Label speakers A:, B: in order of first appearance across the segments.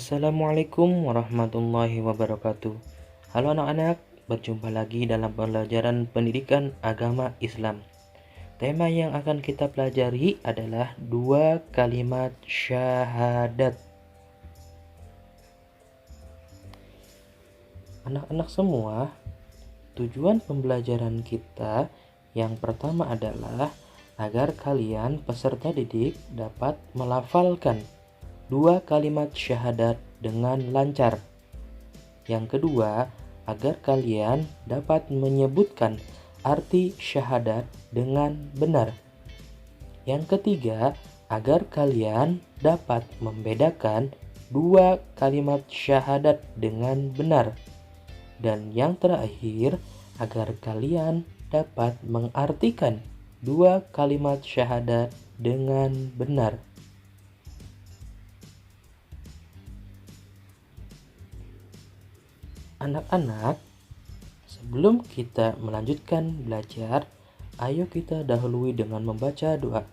A: Assalamualaikum warahmatullahi wabarakatuh. Halo anak-anak, berjumpa lagi dalam pelajaran pendidikan agama Islam. Tema yang akan kita pelajari adalah dua kalimat syahadat. Anak-anak semua, tujuan pembelajaran kita yang pertama adalah agar kalian peserta didik dapat melafalkan dua kalimat syahadat dengan lancar. Yang kedua, agar kalian dapat menyebutkan arti syahadat dengan benar. Yang ketiga, agar kalian dapat membedakan dua kalimat syahadat dengan benar. Dan yang terakhir, agar kalian dapat mengartikan dua kalimat syahadat dengan benar. Anak-anak, sebelum kita melanjutkan belajar, ayo kita dahului dengan membaca doa.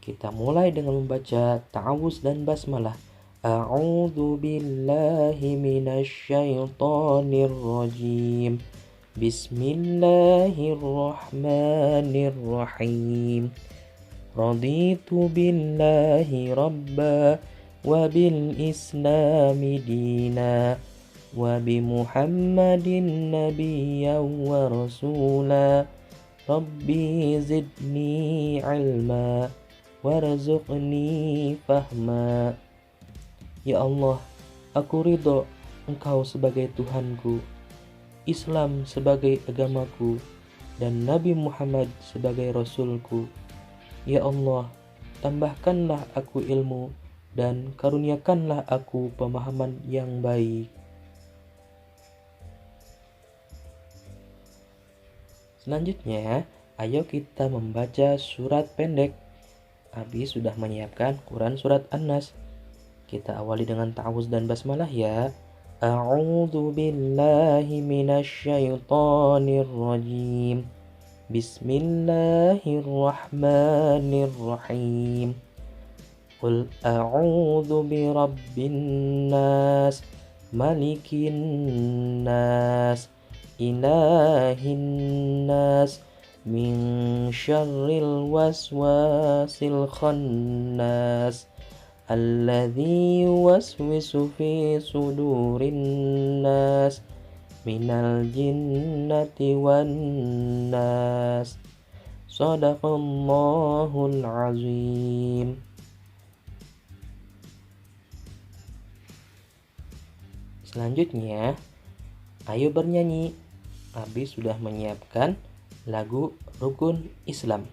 A: Kita mulai dengan membaca ta'awuz dan basmalah. A'udzu billahi minasyaitonir rajim. Bismillahirrahmanirrahim. Raditu billahi rabba wa bil islami dina wa bi Muhammadin nabiyyan wa rasula. Rabbi zidni ilma warzuqni fahma. Ya Allah, aku ridho Engkau sebagai Tuhanku, Islam sebagai agamaku, dan Nabi Muhammad sebagai Rasulku. Ya Allah, tambahkanlah aku ilmu dan karuniakanlah aku pemahaman yang baik. Selanjutnya, ayo kita membaca surat pendek. Abi sudah menyiapkan Quran surat An-Nas. Kita awali dengan ta'awuz dan basmalah ya. A'udzu billahi minasyaitonir rajim. Bismillahirrahmanirrahim. Qul a'udzu birabbin nas, malikin nas, ilahin nas, min syarril waswasil khannas, alladzi yuwaswisu fi sudurin nas, minal jinnati wan nas. Shadaqallahul azim. Selanjutnya, ayo bernyanyi. Abi sudah menyiapkan lagu Rukun Islam.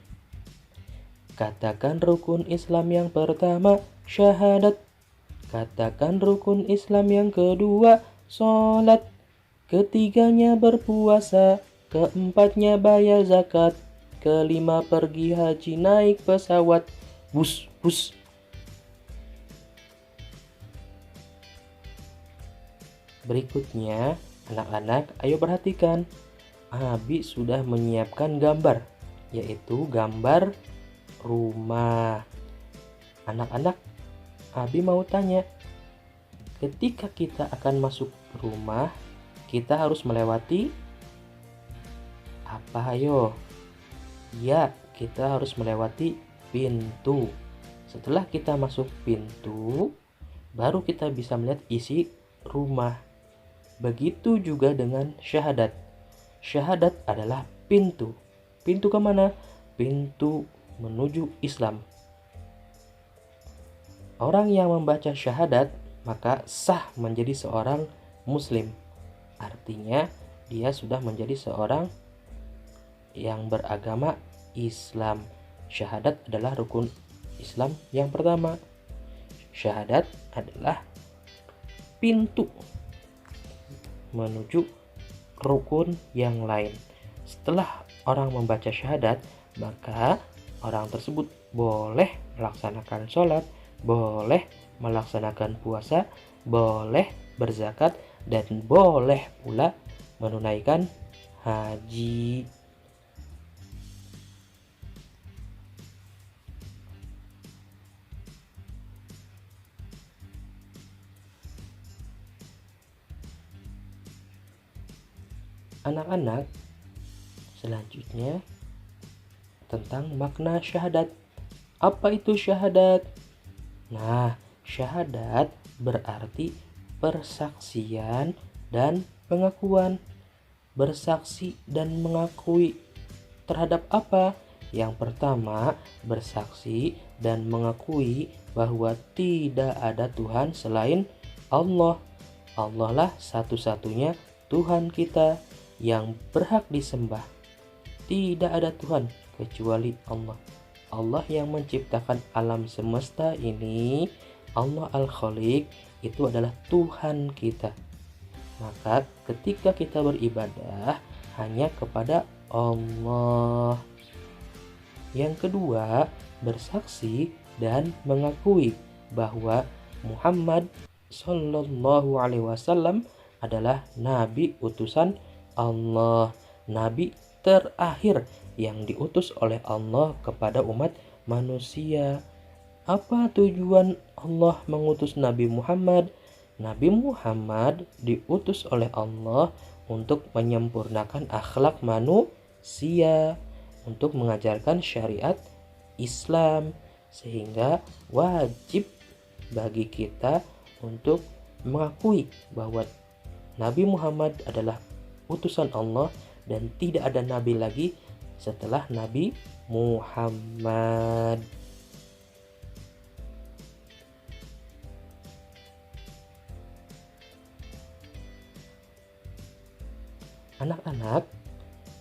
A: Katakan rukun Islam yang pertama, syahadat. Katakan rukun Islam yang kedua, sholat. Ketiganya berpuasa. Keempatnya bayar zakat. Kelima pergi haji naik pesawat. Bus, bus. Berikutnya, anak-anak, ayo perhatikan. Abi sudah menyiapkan gambar, yaitu gambar rumah. Anak-anak, Abi mau tanya, ketika kita akan masuk rumah, kita harus melewati apa ayo? Ya, kita harus melewati pintu. Setelah kita masuk pintu, baru kita bisa melihat isi rumah. Begitu juga dengan syahadat. Syahadat adalah pintu. Pintu kemana? Pintu menuju Islam. Orang yang membaca syahadat maka sah menjadi seorang muslim. Artinya dia sudah menjadi seorang yang beragama Islam. Syahadat adalah rukun Islam yang pertama. Syahadat adalah pintu menuju rukun yang lain. Setelah orang membaca syahadat, maka orang tersebut boleh melaksanakan sholat, boleh melaksanakan puasa, boleh berzakat, dan boleh pula menunaikan haji. Anak-anak, selanjutnya tentang makna syahadat. Apa itu syahadat? Nah, syahadat berarti persaksian dan pengakuan. Bersaksi dan mengakui terhadap apa? Yang pertama, bersaksi dan mengakui bahwa tidak ada Tuhan selain Allah. Allah lah satu-satunya Tuhan kita yang berhak disembah. Tidak ada Tuhan kecuali Allah. Allah yang menciptakan alam semesta ini, Allah Al-Khaliq, itu adalah Tuhan kita. Maka ketika kita beribadah hanya kepada Allah. Yang kedua, bersaksi dan mengakui bahwa Muhammad Sallallahu Alaihi Wasallam adalah Nabi utusan Allah, Nabi terakhir yang diutus oleh Allah kepada umat manusia. Apa tujuan Allah mengutus Nabi Muhammad? Nabi Muhammad diutus oleh Allah untuk menyempurnakan akhlak manusia, untuk mengajarkan syariat Islam, sehingga wajib bagi kita untuk mengakui bahwa Nabi Muhammad adalah utusan Allah dan tidak ada nabi lagi setelah Nabi Muhammad. Anak-anak,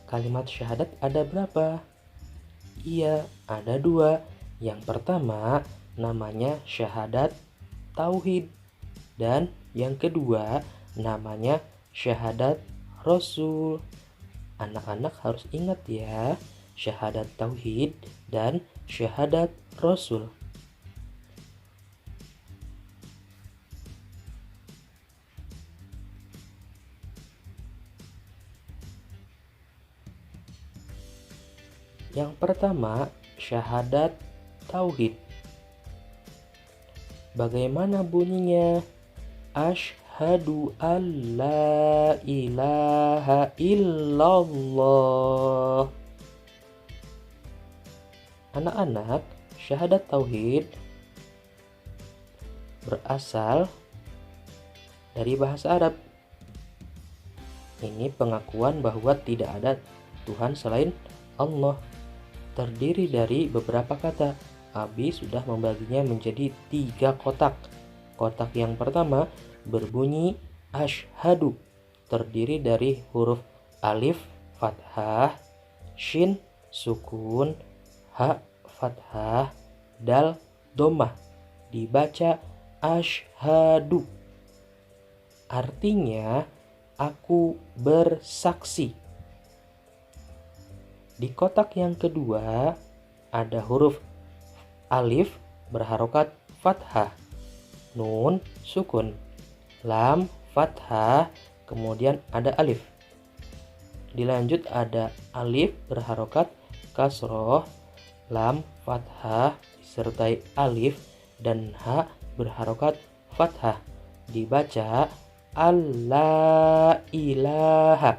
A: kalimat syahadat ada berapa? Iya, ada 2. Yang pertama namanya syahadat tauhid, dan yang kedua namanya syahadat rasul. Anak-anak harus ingat ya, syahadat tauhid dan syahadat rasul. Yang pertama, syahadat tauhid. Bagaimana bunyinya? Asyhadu an la ilaha illallah. Anak-anak, syahadat tauhid berasal dari bahasa Arab. Ini pengakuan bahwa tidak ada Tuhan selain Allah. Terdiri dari beberapa kata. Abi sudah membaginya menjadi 3 kotak. Kotak yang pertama berbunyi asyhadu, terdiri dari huruf alif fathah, shin sukun, ha fathah, dal dhammah. Dibaca asyhadu. Artinya aku bersaksi. Di kotak yang kedua ada huruf alif berharokat fathah, nun sukun, lam fathah, kemudian ada alif. Dilanjut ada alif berharokat kasroh, lam fathah disertai alif, dan ha berharokat fathah. Dibaca alla ilaha.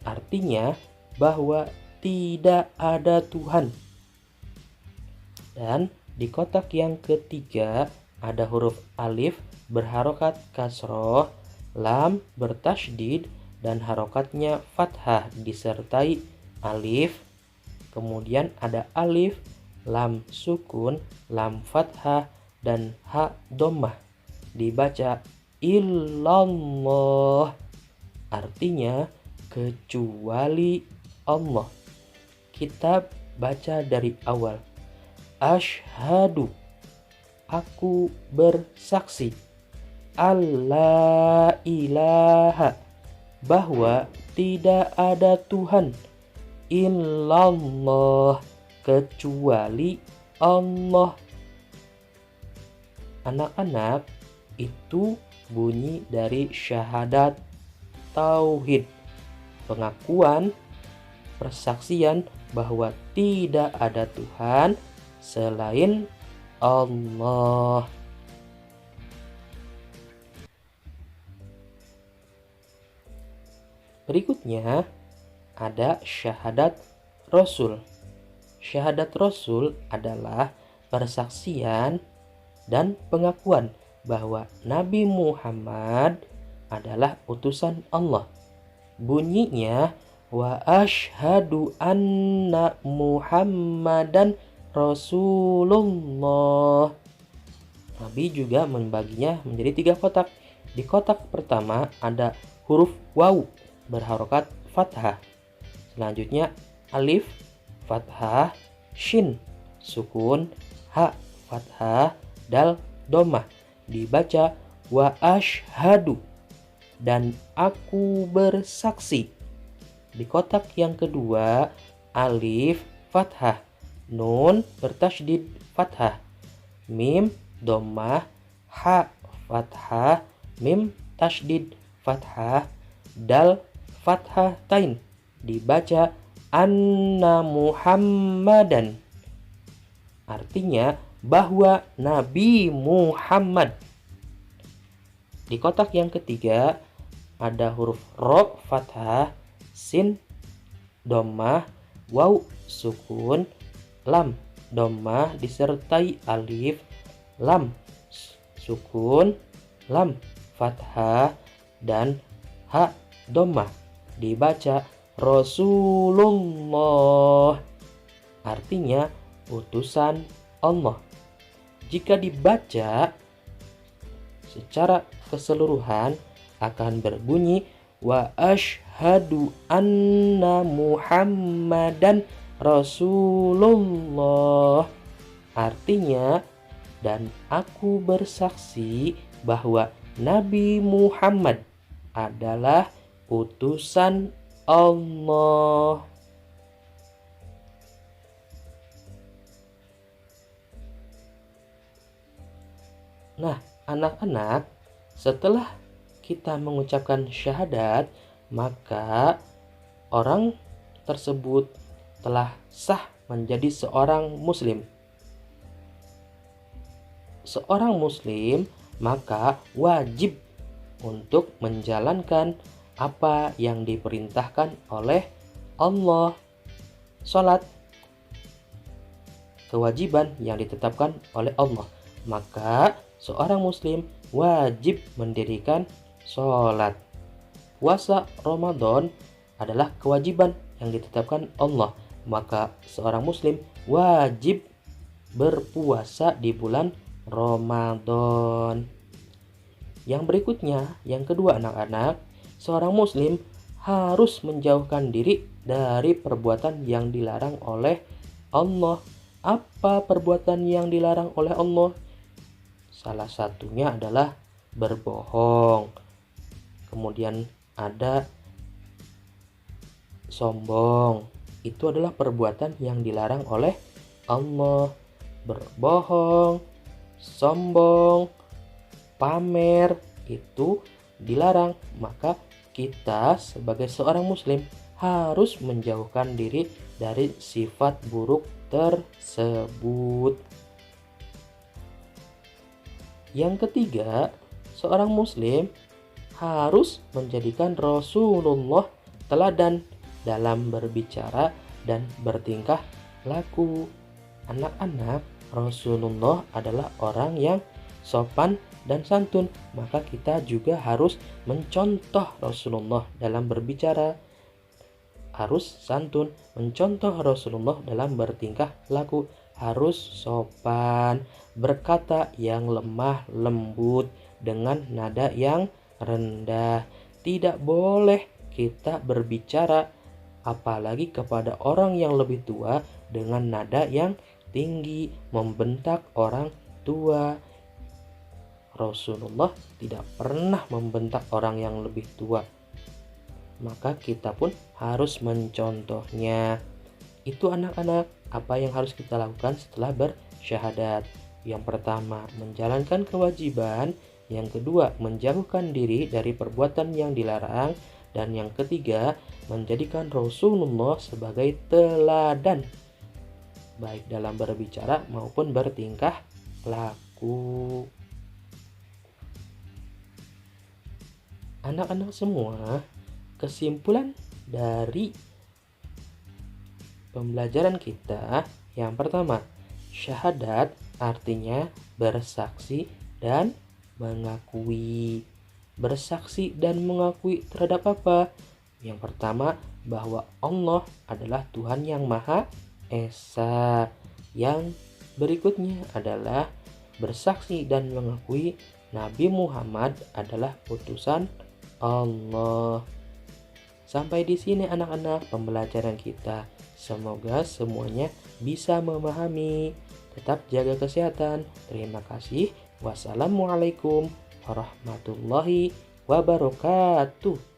A: Artinya bahwa tidak ada Tuhan. Dan di kotak yang ketiga ada huruf alif berharokat kasroh, lam bertasydid dan harokatnya fathah disertai alif. Kemudian ada alif, lam sukun, lam fathah, dan ha dhammah. Dibaca illallah. Artinya kecuali Allah. Kita baca dari awal. Asyhadu, aku bersaksi, alla ilaha, bahwa tidak ada Tuhan illallah, kecuali Allah. Anak-anak, itu bunyi dari syahadat tauhid, pengakuan, persaksian bahwa tidak ada Tuhan selain Allah. Berikutnya ada syahadat Rasul. Syahadat Rasul adalah persaksian dan pengakuan bahwa Nabi Muhammad adalah utusan Allah. Bunyinya wa asyhadu anna Muhammadan Rasulullah. Nabi juga membaginya menjadi 3 kotak. Di kotak pertama ada huruf waw berharokat fathah. Selanjutnya alif fathah, shin sukun, ha fathah, dal domah. Dibaca wa asyhadu, dan aku bersaksi. Di kotak yang kedua alif fathah, nun bertasydid fathah, mim domah, ha fathah, mim tasydid fathah, dal fathah tain. Dibaca anna Muhammadan. Artinya bahwa Nabi Muhammad. Di kotak yang ketiga ada huruf ro fathah, sin domah, waw sukun, lam domah disertai alif, lam sukun, lam fathah, dan ha domah. Dibaca Rasulullah. Artinya utusan Allah. Jika dibaca secara keseluruhan akan berbunyi wa asyhadu anna Muhammadan Rasulullah. Artinya, dan aku bersaksi bahwa Nabi Muhammad adalah utusan Allah. Nah, anak-anak, setelah kita mengucapkan syahadat, maka orang tersebut telah sah menjadi seorang muslim. Seorang muslim maka wajib untuk menjalankan apa yang diperintahkan oleh Allah. Salat, kewajiban yang ditetapkan oleh Allah. Maka seorang muslim wajib mendirikan salat. Puasa Ramadan adalah kewajiban yang ditetapkan Allah. Maka seorang muslim wajib berpuasa di bulan Ramadan. Yang berikutnya, yang kedua anak-anak, seorang muslim harus menjauhkan diri dari perbuatan yang dilarang oleh Allah. Apa perbuatan yang dilarang oleh Allah? Salah satunya adalah berbohong. Kemudian ada sombong. Itu adalah perbuatan yang dilarang oleh Allah. Berbohong, sombong, pamer itu dilarang. Maka kita sebagai seorang muslim harus menjauhkan diri dari sifat buruk tersebut. Yang ketiga, seorang muslim harus menjadikan Rasulullah teladan dalam berbicara dan bertingkah laku. Anak-anak, Rasulullah adalah orang yang sopan dan santun, maka kita juga harus mencontoh Rasulullah dalam berbicara. Harus santun, mencontoh Rasulullah dalam bertingkah laku. Harus sopan, berkata yang lemah lembut dengan nada yang rendah. Tidak boleh kita berbicara apalagi kepada orang yang lebih tua dengan nada yang tinggi, membentak orang tua. Rasulullah tidak pernah membentak orang yang lebih tua. Maka kita pun harus mencontohnya. Itu anak-anak, apa yang harus kita lakukan setelah bersyahadat. Yang pertama, menjalankan kewajiban. Yang kedua, menjauhkan diri dari perbuatan yang dilarang. Dan yang ketiga, menjadikan Rasulullah sebagai teladan, baik dalam berbicara maupun bertingkah laku. Anak-anak semua, kesimpulan dari pembelajaran kita, yang pertama, syahadat artinya bersaksi dan mengakui. Bersaksi dan mengakui terhadap apa? Yang pertama, bahwa Allah adalah Tuhan yang Maha Esa. Yang berikutnya adalah bersaksi dan mengakui Nabi Muhammad adalah utusan Allah. Sampai di sini anak-anak pembelajaran kita. Semoga semuanya bisa memahami. Tetap jaga kesehatan. Terima kasih. Wassalamualaikum warahmatullahi wabarakatuh.